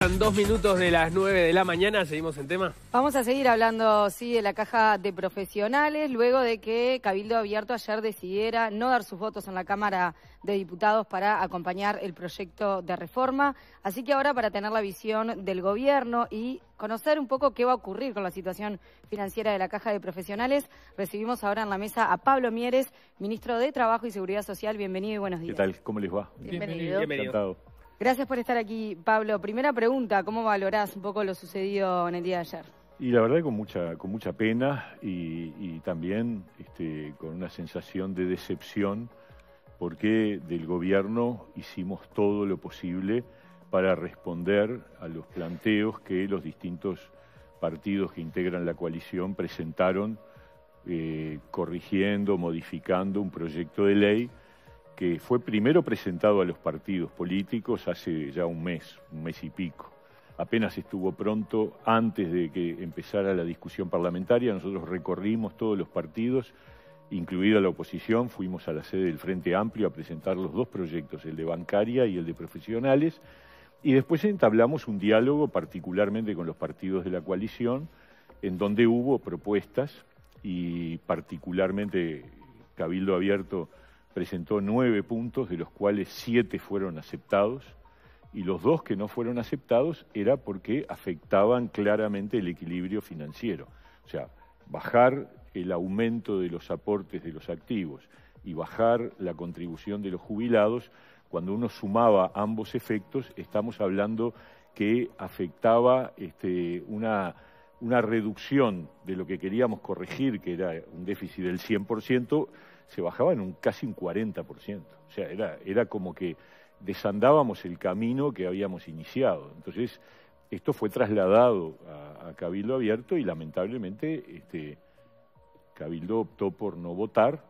En 2 minutos de las 9 de la mañana, ¿seguimos en tema? Vamos a seguir hablando, sí, de la caja de profesionales, luego de que Cabildo Abierto ayer decidiera no dar sus votos en la Cámara de Diputados para acompañar el proyecto de reforma. Así que ahora, para tener la visión del gobierno y conocer un poco qué va a ocurrir con la situación financiera de la caja de profesionales, recibimos ahora en la mesa a Pablo Mieres, ministro de Trabajo y Seguridad Social. Bienvenido y buenos días. ¿Qué tal? ¿Cómo les va? Bienvenido. Encantado. Gracias por estar aquí, Pablo. Primera pregunta, ¿cómo valorás un poco lo sucedido en el día de ayer? Y la verdad con mucha pena y también con una sensación de decepción, porque del gobierno hicimos todo lo posible para responder a los planteos que los distintos partidos que integran la coalición presentaron, corrigiendo, modificando un proyecto de ley que fue primero presentado a los partidos políticos hace ya un mes y pico. Apenas estuvo pronto, antes de que empezara la discusión parlamentaria, nosotros recorrimos todos los partidos, incluida la oposición, fuimos a la sede del Frente Amplio a presentar los dos proyectos, el de bancaria y el de profesionales, y después entablamos un diálogo particularmente con los partidos de la coalición, en donde hubo propuestas y particularmente Cabildo Abierto presentó 9 puntos, de los cuales 7 fueron aceptados, y los 2 que no fueron aceptados era porque afectaban claramente el equilibrio financiero. O sea, bajar el aumento de los aportes de los activos y bajar la contribución de los jubilados, cuando uno sumaba ambos efectos, estamos hablando que afectaba una reducción de lo que queríamos corregir, que era un déficit del 100%, se bajaba en casi un 40%. O sea, era como que desandábamos el camino que habíamos iniciado. Entonces, esto fue trasladado a Cabildo Abierto y lamentablemente Cabildo optó por no votar.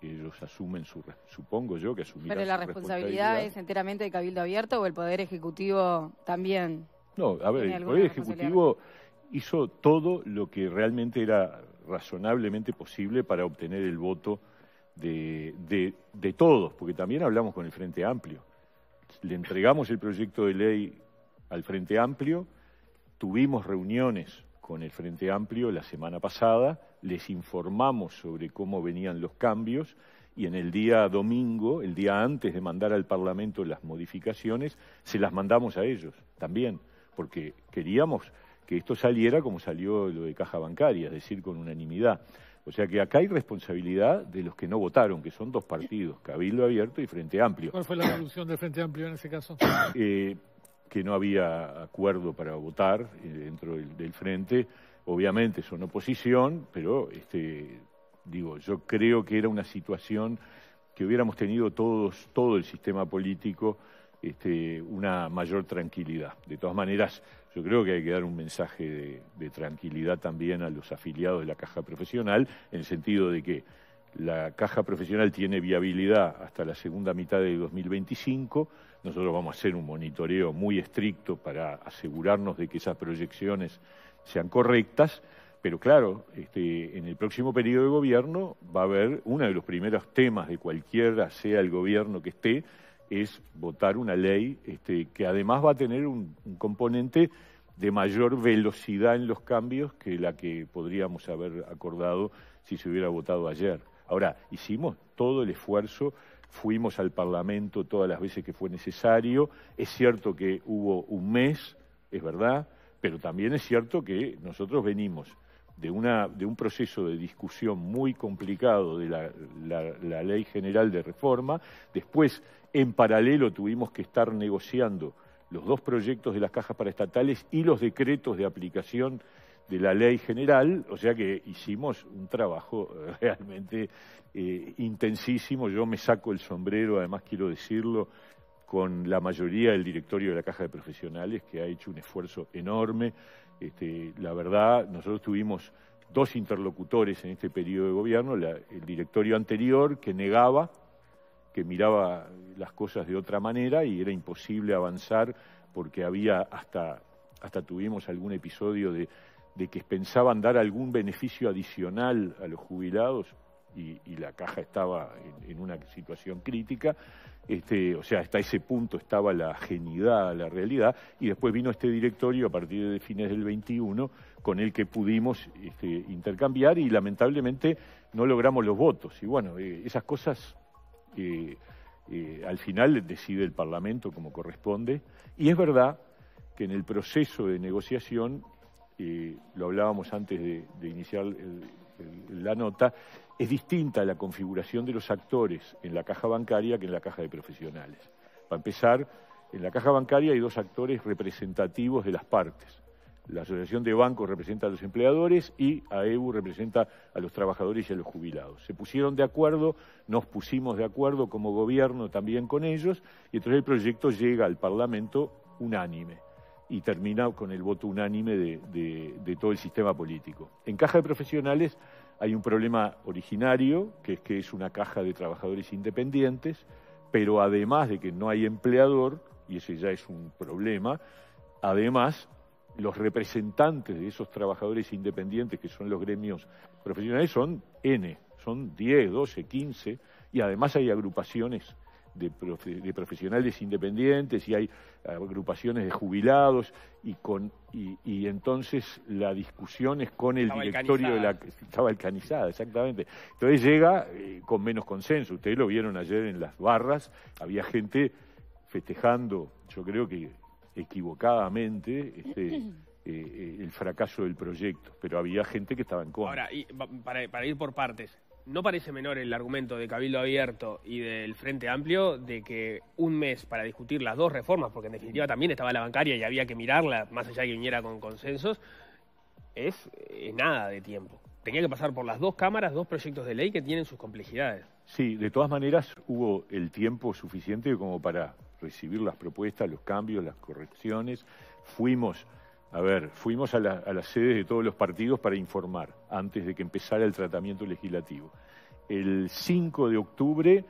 Ellos asumen supongo yo que asumirán. ¿Pero la responsabilidad es enteramente de Cabildo Abierto o el Poder Ejecutivo también? No, a ver, el Poder Ejecutivo hizo todo lo que realmente era razonablemente posible para obtener el voto de todos, porque también hablamos con el Frente Amplio. Le entregamos el proyecto de ley al Frente Amplio, tuvimos reuniones con el Frente Amplio la semana pasada, les informamos sobre cómo venían los cambios y en el día domingo, el día antes de mandar al Parlamento las modificaciones, se las mandamos a ellos también, porque queríamos que esto saliera como salió lo de caja bancaria, es decir, con unanimidad. O sea que acá hay responsabilidad de los que no votaron, que son 2 partidos, Cabildo Abierto y Frente Amplio. ¿Cuál fue la solución del Frente Amplio en ese caso? Que no había acuerdo para votar dentro del Frente. Obviamente son oposición, pero yo creo que era una situación que hubiéramos tenido todo el sistema político, una mayor tranquilidad. De todas maneras, yo creo que hay que dar un mensaje de tranquilidad también a los afiliados de la Caja Profesional, en el sentido de que la Caja Profesional tiene viabilidad hasta la segunda mitad de 2025. Nosotros vamos a hacer un monitoreo muy estricto para asegurarnos de que esas proyecciones sean correctas, pero claro, en el próximo periodo de gobierno va a haber uno de los primeros temas de cualquiera sea el gobierno que esté, es votar una ley que además va a tener un componente de mayor velocidad en los cambios que la que podríamos haber acordado si se hubiera votado ayer. Ahora, hicimos todo el esfuerzo, fuimos al Parlamento todas las veces que fue necesario. Es cierto que hubo un mes, es verdad, pero también es cierto que nosotros venimos de un proceso de discusión muy complicado de la Ley General de Reforma. Después, en paralelo, tuvimos que estar negociando los 2 proyectos de las cajas paraestatales y los decretos de aplicación de la Ley General, o sea que hicimos un trabajo realmente intensísimo. Yo me saco el sombrero, además quiero decirlo, con la mayoría del directorio de la Caja de Profesionales, que ha hecho un esfuerzo enorme. La verdad, nosotros tuvimos 2 interlocutores en este periodo de gobierno, el directorio anterior que negaba, que miraba las cosas de otra manera y era imposible avanzar porque había hasta tuvimos algún episodio de que pensaban dar algún beneficio adicional a los jubilados. y la caja estaba en una situación crítica. O sea, hasta ese punto estaba la ajenidad a la realidad, y después vino este directorio a partir de fines del 21, con el que pudimos intercambiar, y lamentablemente no logramos los votos. Y bueno, esas cosas al final decide el Parlamento como corresponde, y es verdad que en el proceso de negociación, lo hablábamos antes de iniciar la nota, es distinta la configuración de los actores en la caja bancaria que en la caja de profesionales. Para empezar, en la caja bancaria hay dos actores representativos de las partes. La Asociación de Bancos representa a los empleadores y AEBU representa a los trabajadores y a los jubilados. Se pusieron de acuerdo, nos pusimos de acuerdo como gobierno también con ellos, y entonces el proyecto llega al Parlamento unánime y termina con el voto unánime de todo el sistema político. En caja de profesionales hay un problema originario, que es una caja de trabajadores independientes, pero además de que no hay empleador, y ese ya es un problema, además los representantes de esos trabajadores independientes, que son los gremios profesionales, son N, son 10, 12, 15, y además hay agrupaciones de profesionales independientes y hay agrupaciones de jubilados, y entonces la discusión es con el directorio estaba balcanizada, exactamente. Entonces llega con menos consenso. Ustedes lo vieron ayer en las barras, había gente festejando, yo creo que equivocadamente, el fracaso del proyecto, pero había gente que estaba en contra. Ahora, y para ir por partes, ¿no parece menor el argumento de Cabildo Abierto y del Frente Amplio de que un mes para discutir las dos reformas, porque en definitiva también estaba la bancaria y había que mirarla, más allá de que viniera con consensos, es nada de tiempo? Tenía que pasar por las dos cámaras, dos proyectos de ley que tienen sus complejidades. Sí, de todas maneras hubo el tiempo suficiente como para recibir las propuestas, los cambios, las correcciones. Fuimos a las sedes de todos los partidos para informar antes de que empezara el tratamiento legislativo. El 5 de octubre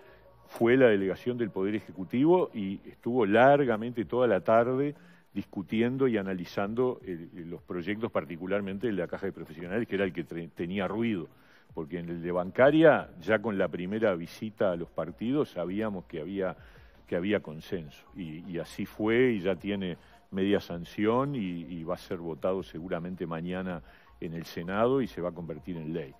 fue la delegación del Poder Ejecutivo y estuvo largamente toda la tarde discutiendo y analizando los proyectos, particularmente el de la caja de profesionales, que era el que tenía ruido, porque en el de bancaria, ya con la primera visita a los partidos, sabíamos que había consenso, y así fue, y ya tiene media sanción y va a ser votado seguramente mañana en el Senado y se va a convertir en ley.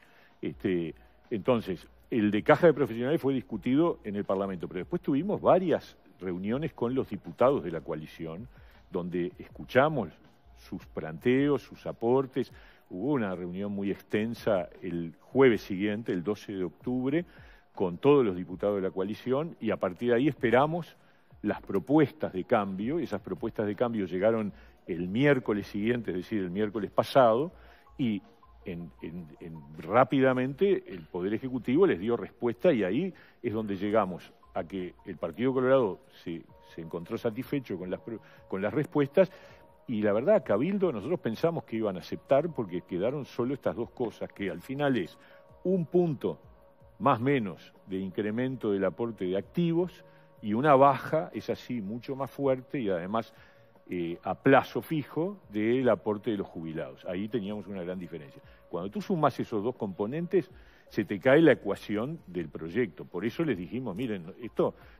Entonces, el de caja de profesionales fue discutido en el Parlamento, pero después tuvimos varias reuniones con los diputados de la coalición, donde escuchamos sus planteos, sus aportes. Hubo una reunión muy extensa el jueves siguiente, el 12 de octubre, con todos los diputados de la coalición, y a partir de ahí esperamos las propuestas de cambio. Esas propuestas de cambio llegaron el miércoles siguiente, es decir, el miércoles pasado, y rápidamente el Poder Ejecutivo les dio respuesta, y ahí es donde llegamos a que el Partido Colorado se encontró satisfecho con las respuestas, y la verdad, Cabildo, nosotros pensamos que iban a aceptar, porque quedaron solo estas dos cosas, que al final es un punto más o menos de incremento del aporte de activos, y una baja, es así, mucho más fuerte, y además a plazo fijo del aporte de los jubilados. Ahí teníamos una gran diferencia. Cuando tú sumas esos dos componentes, se te cae la ecuación del proyecto. Por eso les dijimos, miren,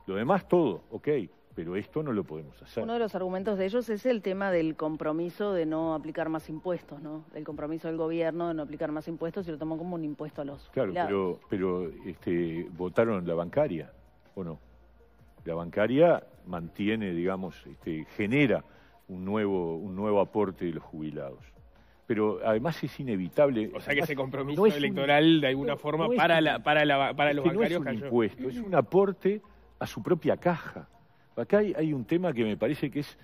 lo demás todo, ok, pero esto no lo podemos hacer. Uno de los argumentos de ellos es el tema del compromiso de no aplicar más impuestos, ¿no? El compromiso del gobierno de no aplicar más impuestos, y lo tomó como un impuesto a los jubilados. Pero votaron la bancaria, ¿o no? La bancaria mantiene, digamos, genera un nuevo aporte de los jubilados. Pero además es inevitable. O sea que ese compromiso electoral de alguna forma para los bancarios no es un impuesto, es un aporte a su propia caja. Acá hay un tema que me parece que es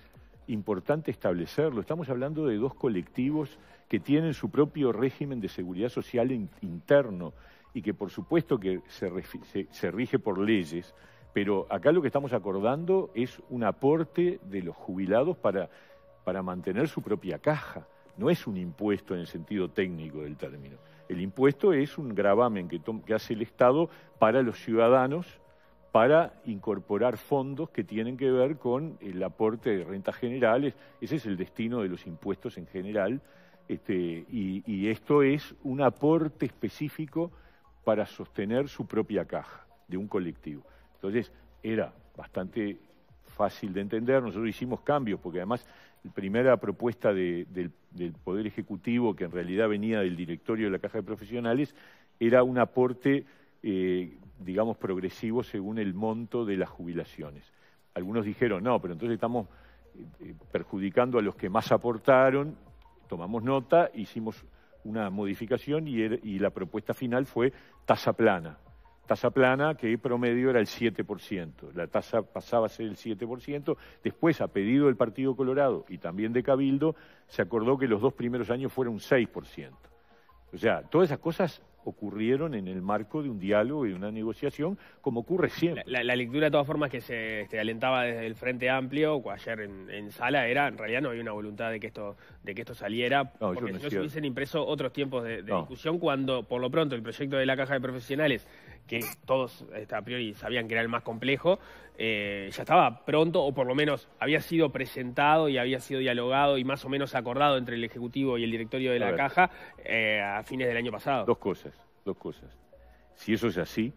importante establecerlo. Estamos hablando de dos colectivos que tienen su propio régimen de seguridad social interno, y que por supuesto que se rige por leyes, pero acá lo que estamos acordando es un aporte de los jubilados para mantener su propia caja. No es un impuesto en el sentido técnico del término. El impuesto es un gravamen que hace el Estado para los ciudadanos, para incorporar fondos que tienen que ver con el aporte de rentas generales. Ese es el destino de los impuestos en general, y esto es un aporte específico para sostener su propia caja de un colectivo. Entonces, era bastante fácil de entender. Nosotros hicimos cambios, porque además la primera propuesta del Poder Ejecutivo, que en realidad venía del directorio de la Caja de Profesionales, era un aporte, digamos, progresivo según el monto de las jubilaciones. Algunos dijeron, no, pero entonces estamos perjudicando a los que más aportaron. Tomamos nota, hicimos una modificación y la propuesta final fue tasa plana. Tasa plana que promedio era el 7%. La tasa pasaba a ser el 7%. Después, a pedido del Partido Colorado y también de Cabildo, se acordó que los 2 primeros años fuera un 6%. O sea, todas esas cosas ocurrieron en el marco de un diálogo y de una negociación, como ocurre siempre. La lectura, de todas formas, que se alentaba desde el Frente Amplio, o ayer en sala, era, en realidad no había una voluntad de que esto saliera, porque si no se hubiesen impreso otros tiempos de discusión, cuando, por lo pronto, el proyecto de la Caja de Profesionales, que todos a priori sabían que era el más complejo, ya estaba pronto, o por lo menos había sido presentado y había sido dialogado y más o menos acordado entre el Ejecutivo y el directorio de la Caja a fines del año pasado. Dos cosas. Si eso es así,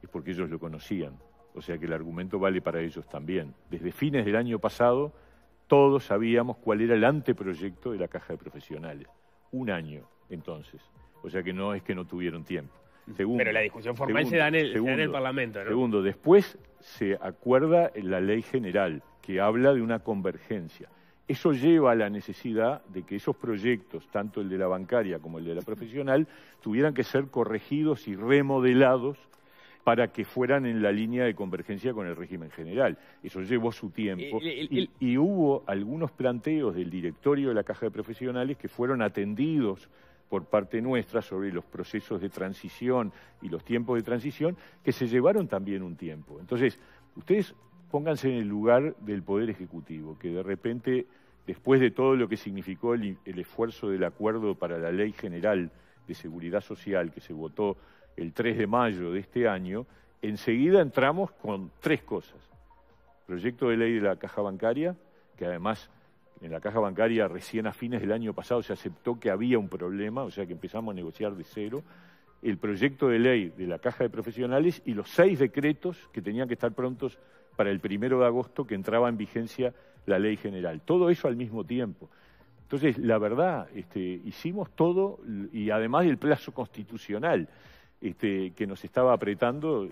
es porque ellos lo conocían. O sea que el argumento vale para ellos también. Desde fines del año pasado, todos sabíamos cuál era el anteproyecto de la Caja de Profesionales. Un año, entonces. O sea que no es que no tuvieron tiempo. Segundo, pero la discusión formal se da en el Parlamento, ¿no? Segundo, después se acuerda la ley general, que habla de una convergencia. Eso lleva a la necesidad de que esos proyectos, tanto el de la bancaria como el de la profesional, tuvieran que ser corregidos y remodelados para que fueran en la línea de convergencia con el régimen general. Eso llevó su tiempo. Y hubo algunos planteos del directorio de la Caja de Profesionales que fueron atendidos por parte nuestra sobre los procesos de transición y los tiempos de transición, que se llevaron también un tiempo. Entonces, ustedes pónganse en el lugar del Poder Ejecutivo, que de repente, después de todo lo que significó el esfuerzo del acuerdo para la Ley General de Seguridad Social, que se votó el 3 de mayo de este año, enseguida entramos con 3 cosas. Proyecto de ley de la Caja Bancaria, que además en la Caja Bancaria recién a fines del año pasado se aceptó que había un problema, o sea que empezamos a negociar de cero. El proyecto de ley de la Caja de Profesionales y los 6 decretos que tenían que estar prontos para el 1 de agosto, que entraba en vigencia la Ley General. Todo eso al mismo tiempo. Entonces, la verdad, hicimos todo, y además del plazo constitucional que nos estaba apretando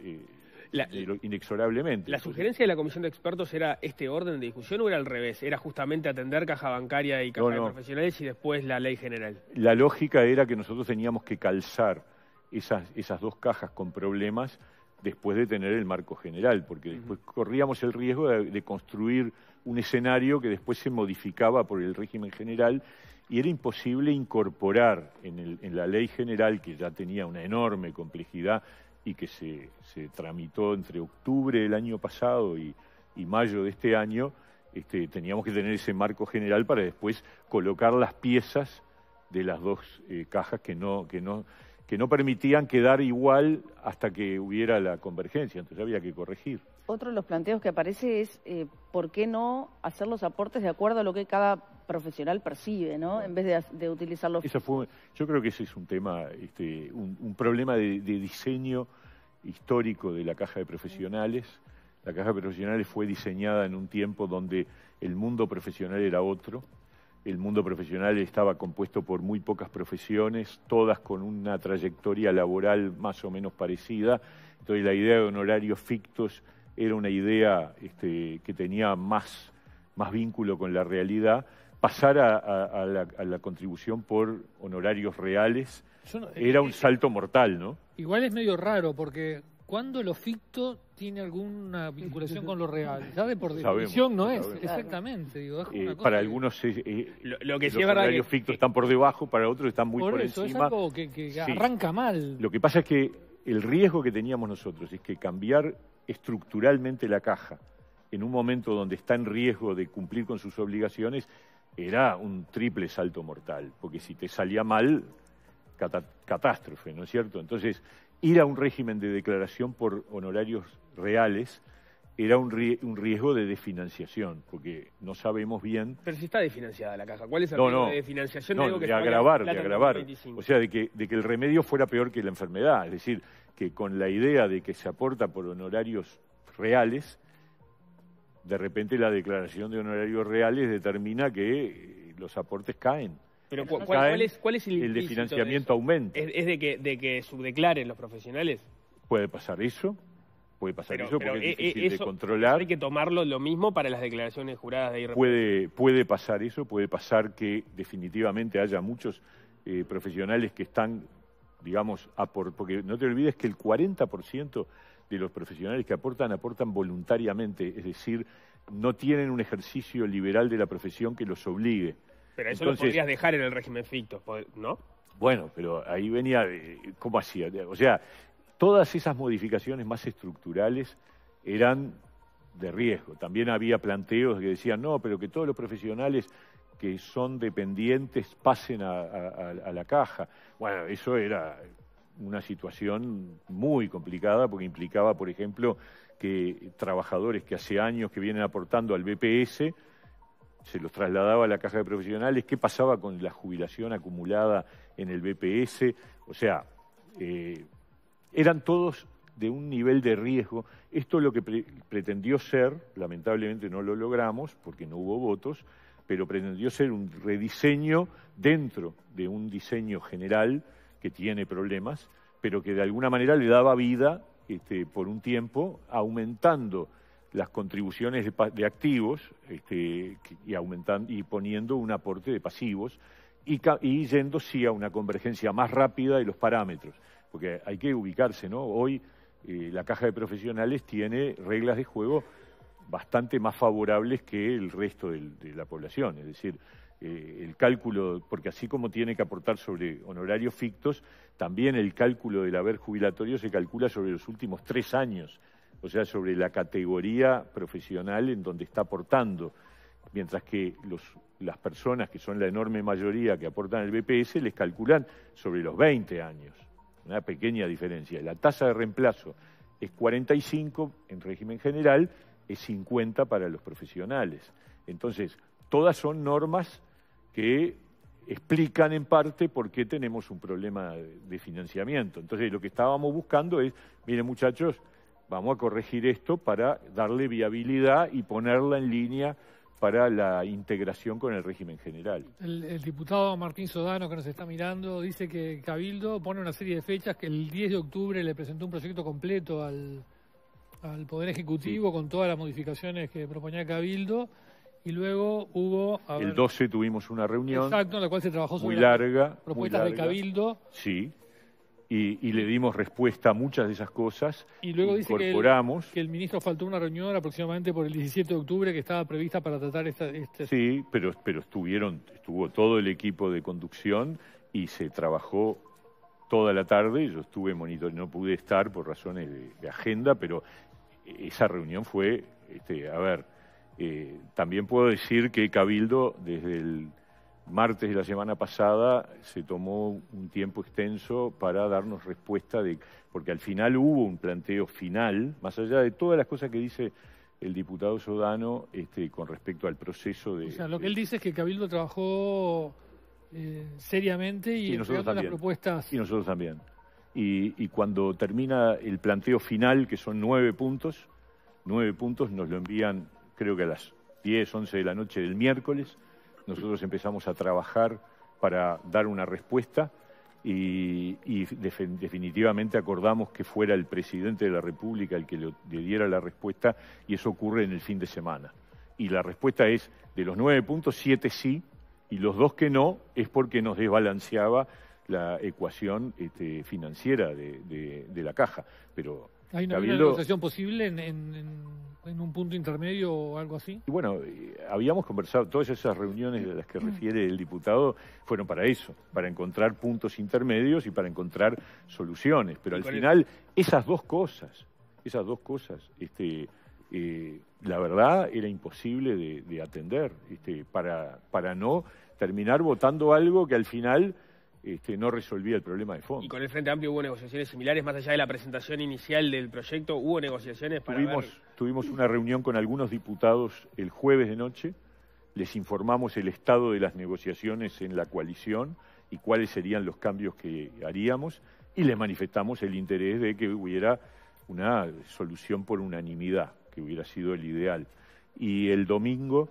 inexorablemente. ¿La sugerencia de la Comisión de Expertos era este orden de discusión o era al revés? ¿Era justamente atender Caja Bancaria y Caja de Profesionales y después la Ley General? La lógica era que nosotros teníamos que calzar esas 2 cajas con problemas después de tener el marco general, porque después corríamos el riesgo de construir un escenario que después se modificaba por el régimen general y era imposible incorporar en la ley general, que ya tenía una enorme complejidad y que se tramitó entre octubre del año pasado y mayo de este año, teníamos que tener ese marco general para después colocar las piezas de las 2 cajas que no permitían quedar igual hasta que hubiera la convergencia, entonces había que corregir. Otro de los planteos que aparece es por qué no hacer los aportes de acuerdo a lo que cada profesional percibe, ¿no? En vez de utilizarlo. Yo creo que ese es un tema, un problema de diseño histórico de la Caja de Profesionales. La Caja de Profesionales fue diseñada en un tiempo donde el mundo profesional era otro. El mundo profesional estaba compuesto por muy pocas profesiones, todas con una trayectoria laboral más o menos parecida. Entonces la idea de honorarios fictos era una idea que tenía más vínculo con la realidad. Pasar a la contribución por honorarios reales era un salto mortal, ¿no? Igual es medio raro, porque cuando lo ficto tiene alguna vinculación con lo real, ¿sabe? Por definición no es, exactamente. Digo, es una cosa para algunos lo que los honorarios fictos están por debajo, para otros están muy por eso, encima. Es algo que arranca mal. Lo que pasa es que el riesgo que teníamos nosotros es que cambiar estructuralmente la caja en un momento donde está en riesgo de cumplir con sus obligaciones era un triple salto mortal, porque si te salía mal, catástrofe, ¿no es cierto? Entonces, ir a un régimen de declaración por honorarios reales era un riesgo de desfinanciación, porque no sabemos bien... Pero si está desfinanciada la caja, ¿cuál es el riesgo de desfinanciación? No, de agravar. O sea, de que el remedio fuera peor que la enfermedad. Es decir, que con la idea de que se aporta por honorarios reales, de repente la declaración de honorarios reales determina que los aportes caen. Pero ¿cuál es el de financiamiento aumenta. ¿Es de que subdeclaren los profesionales? Puede pasar eso. Puede pasar eso porque es difícil de controlar. Hay que tomarlo lo mismo para las declaraciones juradas de IRPF. Puede pasar eso, puede pasar que definitivamente haya muchos profesionales que están, digamos, porque no te olvides que el 40% de los profesionales que aportan voluntariamente, es decir, no tienen un ejercicio liberal de la profesión que los obligue. Pero eso lo podrías dejar en el régimen ficto, ¿no? Bueno, pero ahí venía, ¿cómo hacía? O sea, todas esas modificaciones más estructurales eran de riesgo. También había planteos que decían, no, pero que todos los profesionales que son dependientes pasen a la caja. Bueno, eso era una situación muy complicada porque implicaba, por ejemplo, que trabajadores que hace años que vienen aportando al BPS se los trasladaba a la caja de profesionales. ¿Qué pasaba con la jubilación acumulada en el BPS? O sea, eran todos de un nivel de riesgo. Esto es lo que pretendió ser, lamentablemente no lo logramos porque no hubo votos, pero pretendió ser un rediseño dentro de un diseño general que tiene problemas, pero que de alguna manera le daba vida por un tiempo, aumentando las contribuciones de activos y poniendo un aporte de pasivos y yendo sí a una convergencia más rápida de los parámetros, porque hay que ubicarse, ¿no? Hoy la caja de profesionales tiene reglas de juego bastante más favorables que el resto de la población, es decir, el cálculo, porque así como tiene que aportar sobre honorarios fictos, también el cálculo del haber jubilatorio se calcula sobre los últimos 3 años, o sea, sobre la categoría profesional en donde está aportando, mientras que las personas, que son la enorme mayoría que aportan el BPS, les calculan sobre los 20 años, una pequeña diferencia. La tasa de reemplazo es 45 en régimen general, es 50 para los profesionales. Entonces, todas son normas que explican en parte por qué tenemos un problema de financiamiento. Entonces, lo que estábamos buscando es, miren muchachos, vamos a corregir esto para darle viabilidad y ponerla en línea para la integración con el régimen general. El diputado Martín Sodano, que nos está mirando, dice que Cabildo pone una serie de fechas, que el 10 de octubre le presentó un proyecto completo al Poder Ejecutivo con todas las modificaciones que proponía Cabildo, y luego hubo... El 12 tuvimos una reunión. Exacto, en la cual se trabajó sobre muy larga, propuestas de Cabildo. Sí, y le dimos respuesta a muchas de esas cosas. Y luego dice que el ministro faltó una reunión aproximadamente por el 17 de octubre que estaba prevista para tratar esta... Sí, pero estuvo todo el equipo de conducción y se trabajó toda la tarde. Yo estuve monitoreando, no pude estar por razones de agenda, pero esa reunión fue, también puedo decir que Cabildo, desde el martes de la semana pasada, se tomó un tiempo extenso para darnos respuesta, porque al final hubo un planteo final, más allá de todas las cosas que dice el diputado Sodano con respecto al proceso de... O sea, lo que él dice es que Cabildo trabajó seriamente y entregando las propuestas... Y nosotros también. Y cuando termina el planteo final, que son 9 puntos, nos lo envían, creo que a las 10, 11 de la noche del miércoles. Nosotros empezamos a trabajar para dar una respuesta y definitivamente acordamos que fuera el presidente de la República el que le diera la respuesta, y eso ocurre en el fin de semana. Y la respuesta es, de los 9 puntos, 7 sí, y los 2 que no, es porque nos desbalanceaba la ecuación financiera de la caja. Pero ¿hay una negociación posible en un punto intermedio o algo así? Y bueno, habíamos conversado, todas esas reuniones de las que refiere el diputado fueron para eso, para encontrar puntos intermedios y para encontrar soluciones. Pero al final, esas dos cosas, la verdad era imposible de atender, para no terminar votando algo que al final no resolvía el problema de fondo. ¿Y con el Frente Amplio hubo negociaciones similares, más allá de la presentación inicial del proyecto? ¿Hubo negociaciones para Tuvimos una reunión con algunos diputados el jueves de noche, les informamos el estado de las negociaciones en la coalición y cuáles serían los cambios que haríamos, y les manifestamos el interés de que hubiera una solución por unanimidad, que hubiera sido el ideal. Y el domingo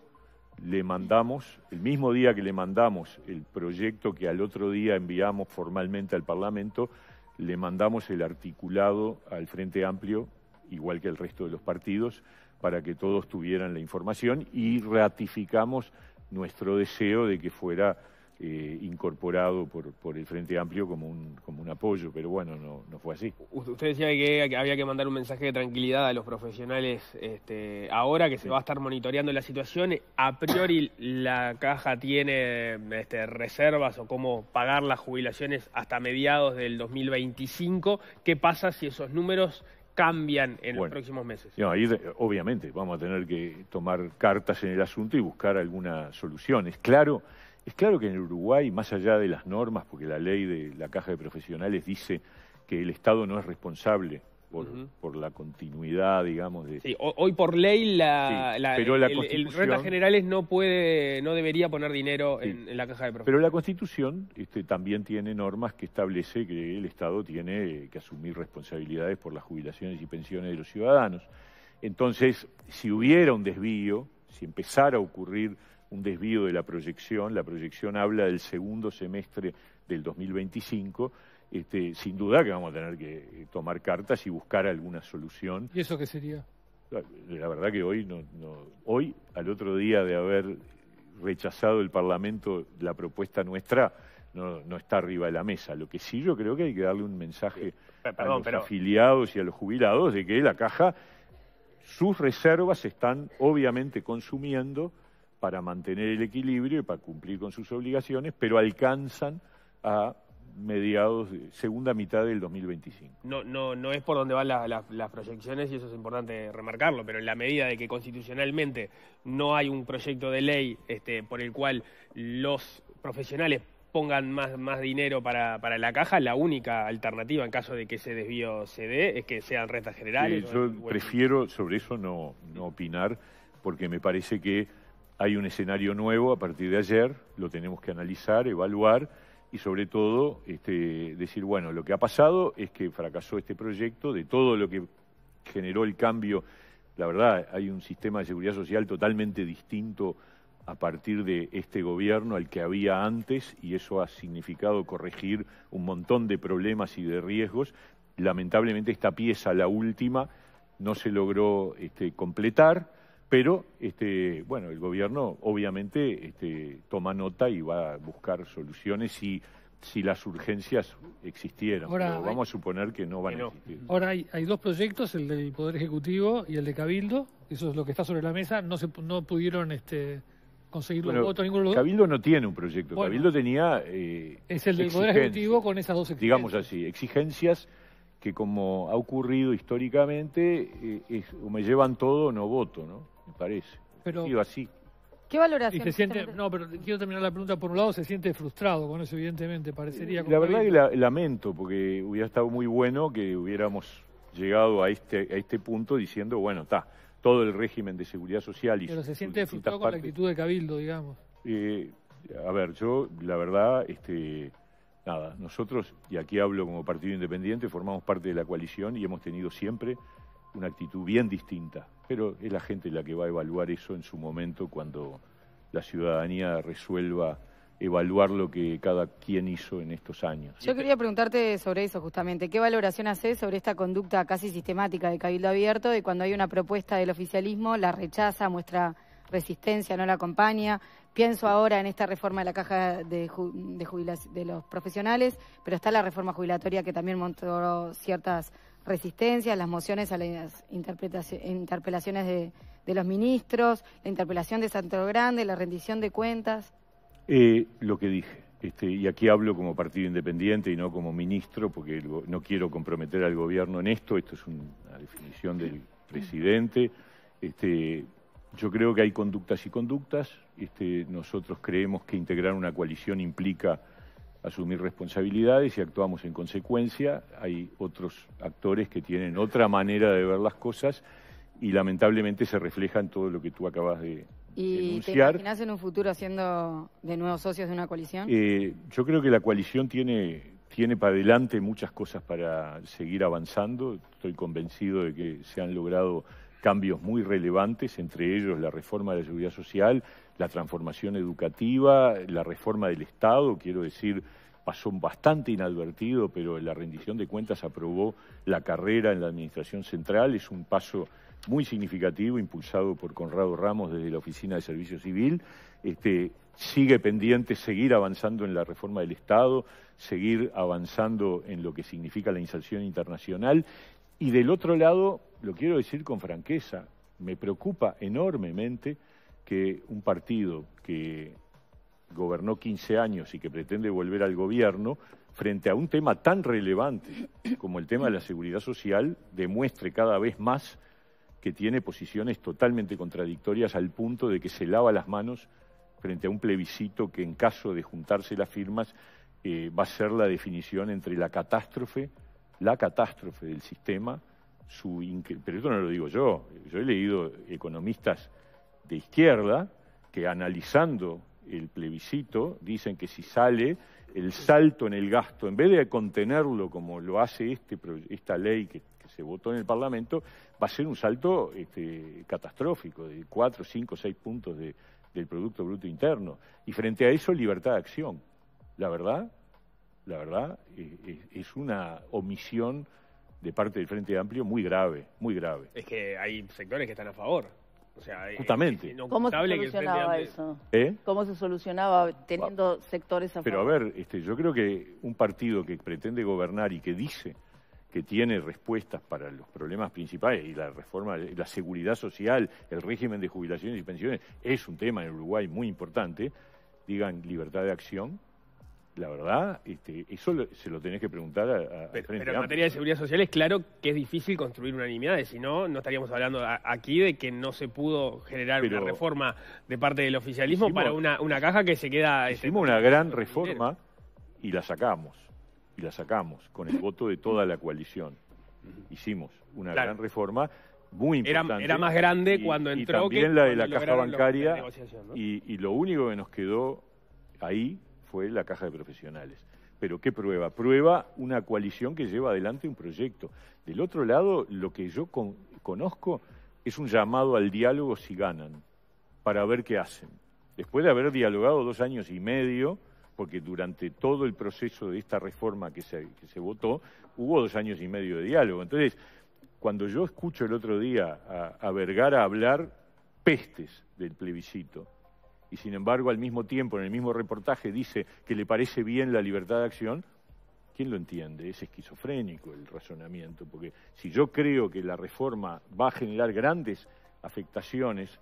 le mandamos, el mismo día que le mandamos el proyecto que al otro día enviamos formalmente al Parlamento, le mandamos el articulado al Frente Amplio, igual que el resto de los partidos, para que todos tuvieran la información, y ratificamos nuestro deseo de que fuera incorporado por el Frente Amplio como un apoyo, pero bueno, no fue así. Usted decía que había que mandar un mensaje de tranquilidad a los profesionales ahora que se va a estar monitoreando la situación. A priori, ¿la Caja tiene reservas o cómo pagar las jubilaciones hasta mediados del 2025? ¿Qué pasa si esos números cambian en los próximos meses? No, ahí obviamente vamos a tener que tomar cartas en el asunto y buscar alguna solución. Es claro que en Uruguay, más allá de las normas, porque la ley de la Caja de Profesionales dice que el Estado no es responsable por la continuidad, digamos, de... Sí, hoy por ley pero la el Rentas Generales no debería poner dinero en la Caja de Profesionales. Pero la Constitución también tiene normas que establece que el Estado tiene que asumir responsabilidades por las jubilaciones y pensiones de los ciudadanos. Entonces, si hubiera un desvío, si empezara a ocurrir un desvío de la proyección habla del segundo semestre del 2025, sin duda que vamos a tener que tomar cartas y buscar alguna solución. ¿Y eso qué sería? La verdad que hoy, al otro día de haber rechazado el Parlamento la propuesta nuestra, no está arriba de la mesa. Lo que sí yo creo que hay que darle un mensaje a los afiliados y a los jubilados de que la Caja, sus reservas se están obviamente consumiendo para mantener el equilibrio y para cumplir con sus obligaciones, pero alcanzan a mediados, segunda mitad del 2025. No es por donde van las proyecciones, y eso es importante remarcarlo, pero en la medida de que constitucionalmente no hay un proyecto de ley por el cual los profesionales pongan más dinero para la Caja, la única alternativa en caso de que ese desvío se dé es que sean rentas generales. Yo prefiero sobre eso no opinar, porque me parece que hay un escenario nuevo a partir de ayer, lo tenemos que analizar, evaluar y sobre todo decir, bueno, lo que ha pasado es que fracasó este proyecto, de todo lo que generó el cambio. La verdad, hay un sistema de seguridad social totalmente distinto a partir de este gobierno al que había antes, y eso ha significado corregir un montón de problemas y de riesgos. Lamentablemente esta pieza, la última, no se logró completar. Pero, el gobierno obviamente toma nota y va a buscar soluciones si las urgencias existieran. Pero vamos a suponer que no van a existir. Ahora hay dos proyectos, el del Poder Ejecutivo y el de Cabildo. Eso es lo que está sobre la mesa. No pudieron conseguir los votos ninguno de los dos. Cabildo no tiene un proyecto. Cabildo tenía es el del Poder Ejecutivo con esas dos exigencias. Digamos así, exigencias que, como ha ocurrido históricamente, o me llevan todo o no voto, ¿no? Me parece. Pero, así. ¿Qué valoración? Pero quiero terminar la pregunta. Por un lado, se siente frustrado con eso, evidentemente, parecería. La verdad que lamento, porque hubiera estado muy bueno que hubiéramos llegado a este punto diciendo, bueno, todo el régimen de seguridad social. Pero se siente frustrado con la actitud de Cabildo, digamos. A ver, yo, la verdad, nosotros, y aquí hablo como partido independiente, formamos parte de la coalición y hemos tenido siempre una actitud bien distinta, pero es la gente la que va a evaluar eso en su momento, cuando la ciudadanía resuelva evaluar lo que cada quien hizo en estos años. Yo quería preguntarte sobre eso justamente. ¿Qué valoración haces sobre esta conducta casi sistemática de Cabildo Abierto, de cuando hay una propuesta del oficialismo, la rechaza, muestra resistencia, no la acompaña? Pienso ahora en esta reforma de la Caja de los profesionales, pero está la reforma jubilatoria que también mostró ciertas resistencias, las mociones a las interpelaciones de los ministros, la interpelación de Santo Grande, la rendición de cuentas. Lo que dije, y aquí hablo como partido independiente y no como ministro, porque no quiero comprometer al gobierno en esto es una definición del presidente. Yo creo que hay conductas y conductas. Nosotros creemos que integrar una coalición implica asumir responsabilidades y actuamos en consecuencia. Hay otros actores que tienen otra manera de ver las cosas y lamentablemente se refleja en todo lo que tú acabas de ¿Y te denunciar. imaginas en un futuro siendo de nuevo socios de una coalición? Yo creo que la coalición tiene para adelante muchas cosas para seguir avanzando. Estoy convencido de que se han logrado cambios muy relevantes, entre ellos la reforma de la seguridad social, la transformación educativa, la reforma del Estado. Quiero decir, pasó bastante inadvertido, pero la rendición de cuentas aprobó la carrera en la Administración Central. Es un paso muy significativo, impulsado por Conrado Ramos desde la Oficina de Servicio Civil. Sigue pendiente seguir avanzando en la reforma del Estado, seguir avanzando en lo que significa la inserción internacional. Y del otro lado, lo quiero decir con franqueza, me preocupa enormemente que un partido que gobernó 15 años y que pretende volver al gobierno, frente a un tema tan relevante como el tema de la seguridad social, demuestre cada vez más que tiene posiciones totalmente contradictorias al punto de que se lava las manos frente a un plebiscito que en caso de juntarse las firmas va a ser la definición entre la catástrofe del sistema, pero esto no lo digo yo he leído economistas de izquierda que analizando el plebiscito dicen que si sale el salto en el gasto, en vez de contenerlo como lo hace esta ley que se votó en el Parlamento, va a ser un salto catastrófico de 4, 5, 6 puntos del Producto Bruto Interno. Y frente a eso, libertad de acción. La verdad, es una omisión de parte del Frente Amplio muy grave, muy grave. Es que hay sectores que están a favor. O sea, justamente. ¿Cómo se solucionaba eso? ¿Cómo se solucionaba teniendo sectores a favor? Pero a ver, yo creo que un partido que pretende gobernar y que dice que tiene respuestas para los problemas principales y la reforma, la seguridad social, el régimen de jubilaciones y pensiones, es un tema en Uruguay muy importante, digan libertad de acción. La verdad, eso se lo tenés que preguntar a Pero en materia de seguridad social es claro que es difícil construir unanimidades, si no, no estaríamos hablando aquí de que no se pudo generar una reforma de parte del oficialismo para una caja que se queda... Hicimos una gran reforma y la sacamos con el voto de toda la coalición. Hicimos una gran reforma muy importante. Era más grande cuando entró y también la de la caja bancaria, ¿no? y lo único que nos quedó ahí fue la caja de profesionales. Pero ¿qué prueba? Prueba una coalición que lleva adelante un proyecto. Del otro lado, lo que yo conozco es un llamado al diálogo si ganan, para ver qué hacen. Después de haber dialogado 2 años y medio, porque durante todo el proceso de esta reforma que se votó, hubo 2 años y medio de diálogo. Entonces, cuando yo escucho el otro día a Vergara hablar pestes del plebiscito, y sin embargo al mismo tiempo, en el mismo reportaje, dice que le parece bien la libertad de acción, ¿quién lo entiende? Es esquizofrénico el razonamiento, porque si yo creo que la reforma va a generar grandes afectaciones,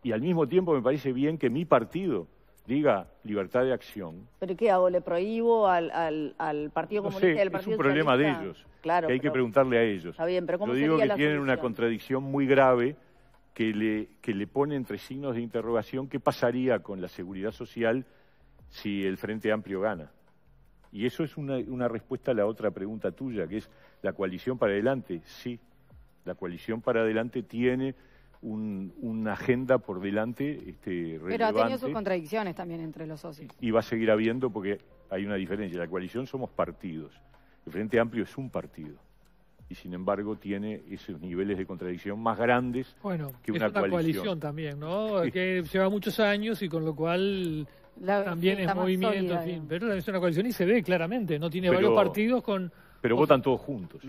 y al mismo tiempo me parece bien que mi partido diga libertad de acción. ¿Pero qué hago? ¿Le prohíbo al Partido Comunista y al Partido Socialista? Es un problema de ellos, claro, que hay que preguntarle a ellos. Está bien, pero ¿cómo yo digo sería que la tienen solución? una contradicción muy grave que le pone entre signos de interrogación qué pasaría con la seguridad social si el Frente Amplio gana. Y eso es una respuesta a la otra pregunta tuya, que es la coalición para adelante. Sí, la coalición para adelante tiene una agenda por delante relevante. Pero ha tenido sus contradicciones también entre los socios. Y va a seguir habiendo porque hay una diferencia. La coalición somos partidos. El Frente Amplio es un partido. Y sin embargo tiene esos niveles de contradicción más grandes que una coalición también, ¿no? Que lleva muchos años y con lo cual también es movimiento, en fin. Pero es una coalición y se ve claramente, ¿no? Tiene varios partidos con... Pero votan todos juntos.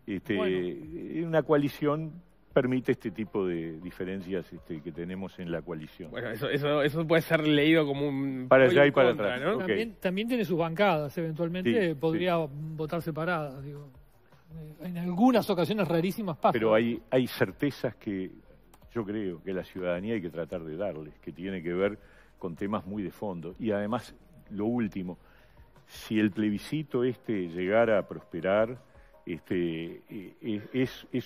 Una coalición permite este tipo de diferencias que tenemos en la coalición. Bueno, eso puede ser leído como un... Para allá y para atrás, ¿no? También tiene sus bancadas, eventualmente podría votar separadas, digo. En algunas ocasiones rarísimas pasa. Pero hay certezas que yo creo que la ciudadanía hay que tratar de darles, que tiene que ver con temas muy de fondo. Y además, lo último, si el plebiscito llegara a prosperar, es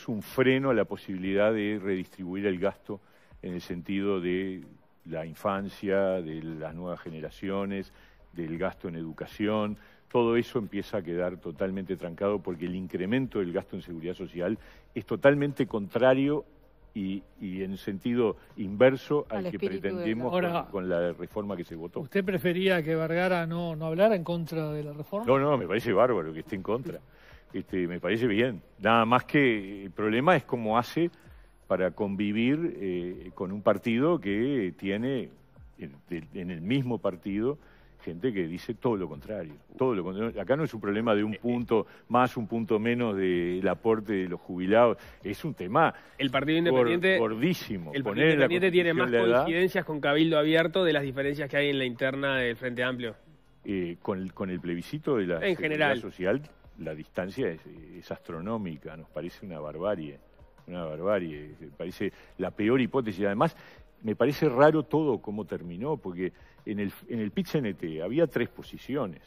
un freno a la posibilidad de redistribuir el gasto en el sentido de la infancia, de las nuevas generaciones, del gasto en educación, todo eso empieza a quedar totalmente trancado porque el incremento del gasto en seguridad social es totalmente contrario y en sentido inverso al que pretendemos con la reforma que se votó. ¿Usted prefería que Vergara no hablara en contra de la reforma? No, me parece bárbaro que esté en contra. Me parece bien. Nada más que el problema es cómo hace para convivir con un partido que tiene en el mismo partido gente que dice todo lo contrario. Acá no es un problema de un punto más, un punto menos del aporte de los jubilados. Es un tema el Partido Independiente, gordísimo. El Partido Independiente tiene más coincidencias con Cabildo Abierto de las diferencias que hay en la interna del Frente Amplio. Con el plebiscito de la seguridad social, la distancia es astronómica. Nos parece una barbarie. Me parece la peor hipótesis. Además, me parece raro todo cómo terminó, porque en el PIT-CNT había 3 posiciones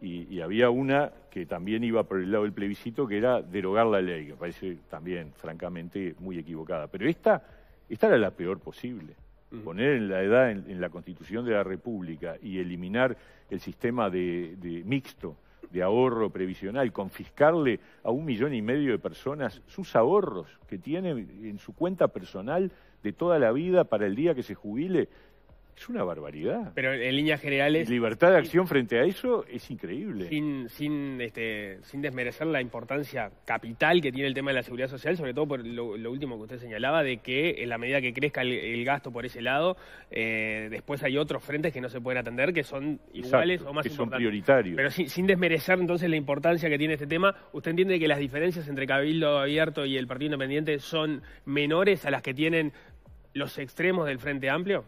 y había una que también iba por el lado del plebiscito, que era derogar la ley, que me parece también, francamente, muy equivocada. Pero esta era la peor posible. Poner en la edad en la Constitución de la República y eliminar el sistema de mixto de ahorro previsional, confiscarle a 1,5 millones de personas sus ahorros que tienen en su cuenta personal de toda la vida para el día que se jubile, es una barbaridad. Pero en líneas generales... Libertad de acción frente a eso es increíble. Sin desmerecer la importancia capital que tiene el tema de la seguridad social, sobre todo por lo último que usted señalaba, de que en la medida que crezca el gasto por ese lado, después hay otros frentes que no se pueden atender, que son iguales o más importantes. Que son prioritarios. Pero sin desmerecer entonces la importancia que tiene este tema, ¿usted entiende que las diferencias entre Cabildo Abierto y el Partido Independiente son menores a las que tienen los extremos del Frente Amplio?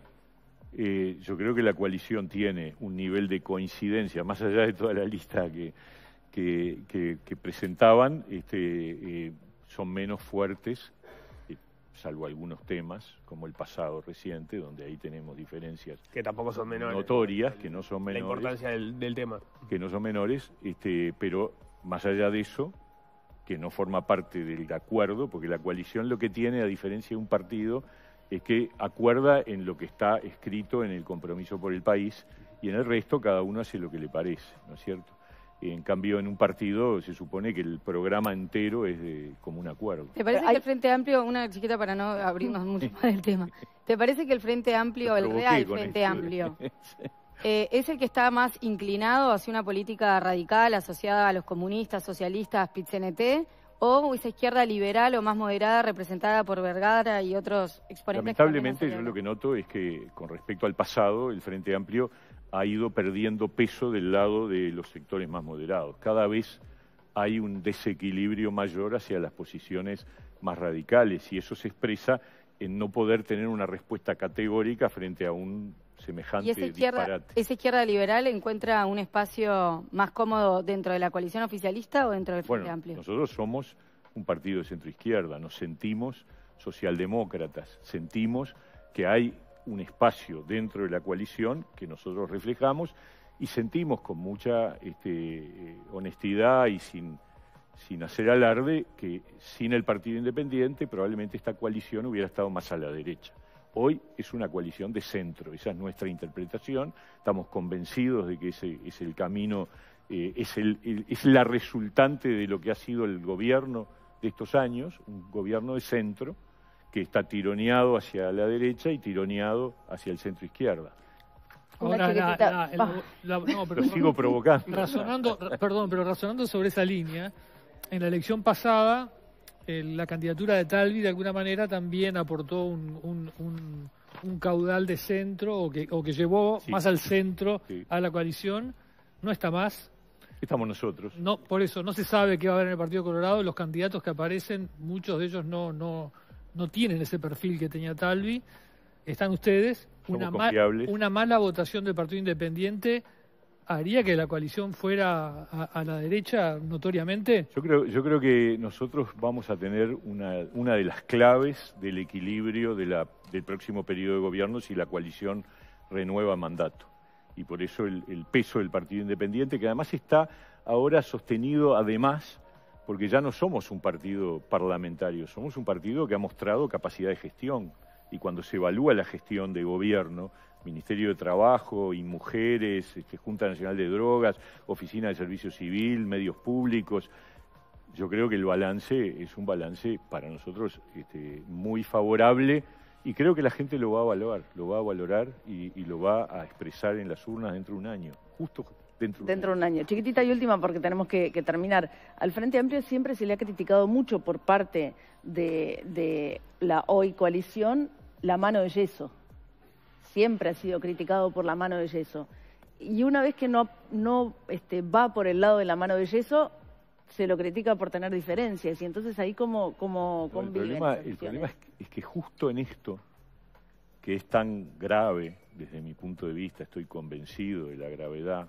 Yo creo que la coalición tiene un nivel de coincidencia, más allá de toda la lista que presentaban, son menos fuertes, salvo algunos temas, como el pasado reciente, donde ahí tenemos diferencias que tampoco son menores, notorias, que no son menores. La importancia del tema. Que no son menores, pero más allá de eso, que no forma parte del acuerdo, porque la coalición lo que tiene, a diferencia de un partido, es que acuerda en lo que está escrito en el compromiso por el país y en el resto cada uno hace lo que le parece, ¿no es cierto? En cambio, en un partido se supone que el programa entero es como un acuerdo. ¿Te parece que el Frente Amplio, una chiquita para no abrirnos mucho más del tema, ¿te parece que el Frente Amplio, el real Frente Amplio, es el que está más inclinado hacia una política radical asociada a los comunistas, socialistas, PIT-CNT, o esa izquierda liberal o más moderada representada por Vergara y otros exponentes? Lamentablemente, yo lo que noto es que con respecto al pasado, el Frente Amplio ha ido perdiendo peso del lado de los sectores más moderados. Cada vez hay un desequilibrio mayor hacia las posiciones más radicales y eso se expresa en no poder tener una respuesta categórica frente a un semejante disparate. ¿Esa izquierda liberal encuentra un espacio más cómodo dentro de la coalición oficialista o dentro del Frente Amplio? Nosotros somos un partido de centro-izquierda, nos sentimos socialdemócratas, sentimos que hay un espacio dentro de la coalición que nosotros reflejamos y sentimos con mucha honestidad y sin hacer alarde que sin el Partido Independiente probablemente esta coalición hubiera estado más a la derecha. Hoy es una coalición de centro, esa es nuestra interpretación, estamos convencidos de que ese es el camino, es la resultante de lo que ha sido el gobierno de estos años, un gobierno de centro que está tironeado hacia la derecha y tironeado hacia el centro izquierda. Ahora, pero sigo provocando. Razonando sobre esa línea, en la elección pasada, la candidatura de Talvi de alguna manera también aportó un caudal de centro o que llevó más al centro a la coalición. No está más. Estamos nosotros. No, por eso no se sabe qué va a haber en el Partido Colorado. Los candidatos que aparecen, muchos de ellos no tienen ese perfil que tenía Talvi. Están ustedes. Una mala votación del Partido Independiente haría que la coalición fuera a la derecha notoriamente. Yo creo que nosotros vamos a tener una de las claves del equilibrio del próximo periodo de gobierno si la coalición renueva mandato. Y por eso el peso del Partido Independiente, que además está ahora sostenido porque ya no somos un partido parlamentario, somos un partido que ha mostrado capacidad de gestión. Y cuando se evalúa la gestión de gobierno Ministerio de Trabajo y Mujeres, Junta Nacional de Drogas, Oficina de Servicio Civil, medios públicos. Yo creo que el balance es un balance para nosotros muy favorable y creo que la gente lo va a valorar y lo va a expresar en las urnas dentro de un año, justo dentro de un año. Chiquitita y última porque tenemos que terminar. Al Frente Amplio siempre se le ha criticado mucho por parte de la hoy coalición la mano de yeso. Siempre ha sido criticado por la mano de yeso. Y una vez que no va por el lado de la mano de yeso, se lo critica por tener diferencias. Y entonces ahí como conviven. El problema es que justo en esto, que es tan grave, desde mi punto de vista, estoy convencido de la gravedad,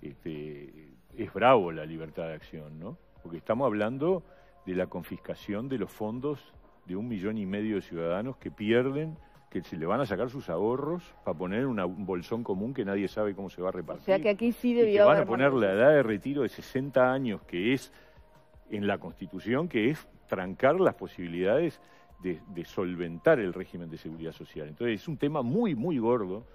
es bravo la libertad de acción, ¿no? Porque estamos hablando de la confiscación de los fondos de 1,5 millones de ciudadanos que pierden, que se le van a sacar sus ahorros para poner en un bolsón común que nadie sabe cómo se va a repartir. O sea que aquí sí debió haber... van a poner la edad de retiro de 60 años, que es en la Constitución, que es trancar las posibilidades de solventar el régimen de seguridad social. Entonces es un tema muy, muy gordo,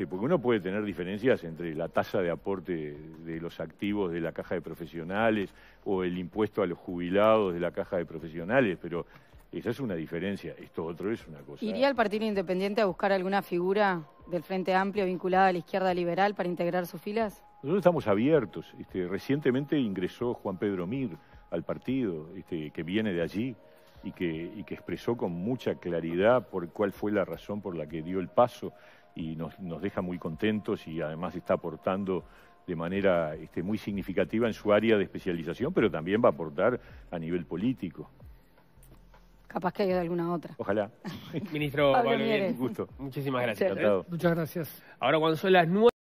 porque uno puede tener diferencias entre la tasa de aporte de los activos de la Caja de Profesionales o el impuesto a los jubilados de la Caja de Profesionales, pero esa es una diferencia, esto otro es una cosa. ¿Iría el Partido Independiente a buscar alguna figura del Frente Amplio vinculada a la izquierda liberal para integrar sus filas? Nosotros estamos abiertos. Recientemente ingresó Juan Pedro Mir al partido, que viene de allí y que expresó con mucha claridad por cuál fue la razón por la que dio el paso y nos deja muy contentos y además está aportando de manera muy significativa en su área de especialización, pero también va a aportar a nivel político. Capaz que haya alguna otra. Ojalá. Ministro, Pablo Pablo Mieres. Mieres, Un gusto. Muchísimas gracias. Encantado. Muchas gracias. Ahora cuando son las 9.